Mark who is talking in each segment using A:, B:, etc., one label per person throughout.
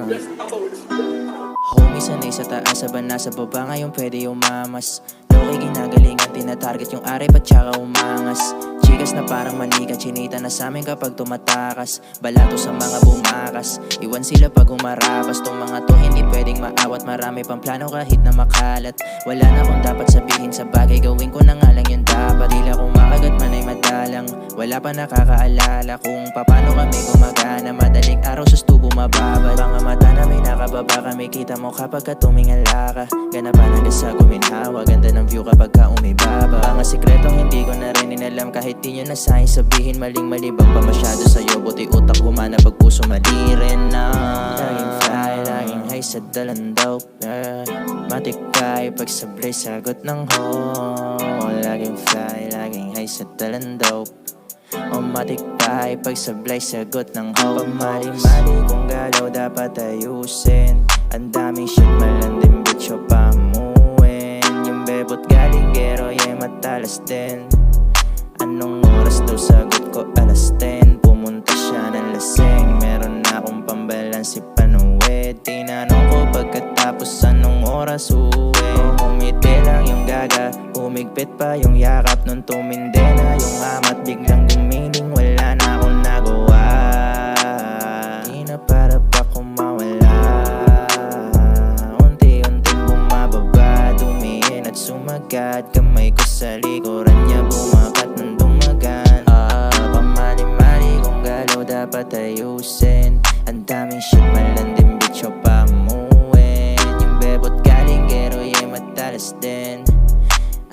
A: Homie, sanay sa taas, saban nasa baba, ngayon pwede umamas. Loki ginagalingan, tinatarget yung aray pa tsaka umangas. Chikas na parang manika, chinita na samin kapag tumatakas. Balato sa mga bumakas, iwan sila pag umarapas. Tong mga to hindi pwedeng maawat, marami pang plano kahit na makalat. Wala na akong dapat sabihin sa bagay, gawin ko na nga lang yung dapat. Tila kumakagat man ay madalang, wala pa nakakaalala kung paano kami gumagana. Madaling araw sa stubo mababad, mga mata na may nakababa kami. Kita mo kapag ka tumingala ka, ganapan hanggang sa guminhawa. Ganda ng view kapag ka umibaba. Mga sikretong hindi ko na rin inalam, kahit di nyo na sa'kin sabihin. Maling malibang pa masyado sa'yo, buti utak humana pag puso mali rin na. Laging fly, laging high sa dalandaw, matik kay pag sablay sagot ng ho. Laging fly, laging high sa dalandaw, matik kay pag sablay sagot ng ho. Pamali-mali kung galaw dapat ayusin. Ang daming shit malandim bitch o pamuin. Yung bebot galing gero yeah matalas din. Anong oras daw sagot ko alas 10. Pumunta siya ng laseng, meron na akong pambalansi panuwed. Tinanong ko pagkatapos anong oras uwi. Umiti lang yung gaga, umigpit pa yung yakap. Nung tumindi na yung amat, biglang gumiling, wala na akong nagawa. Di na para pa kumawala, unti-unting bumababa, dumiin at sumagat. Kamay ko sa likuran niya, bumakat ng dumagan. Pamali-mali kung galaw dapat ayusin. Ang daming shit malandim bitch o pamuin. Yung bebot galing gero yeah matalas din.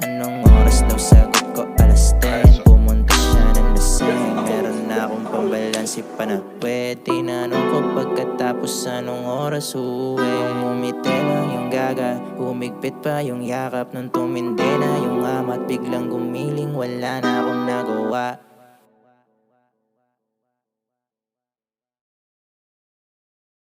A: Anong oras daw sagot ko alas 10. Pumunta siya ng laseng, meron na akong pambalansi panawid. Tinanong ko pagkatapos anong oras uwi. Umiti lang yung gaga, humigpit pa yung yakap. Nung tumindi na yung amat, biglang gumiling, wala na akong nagawa.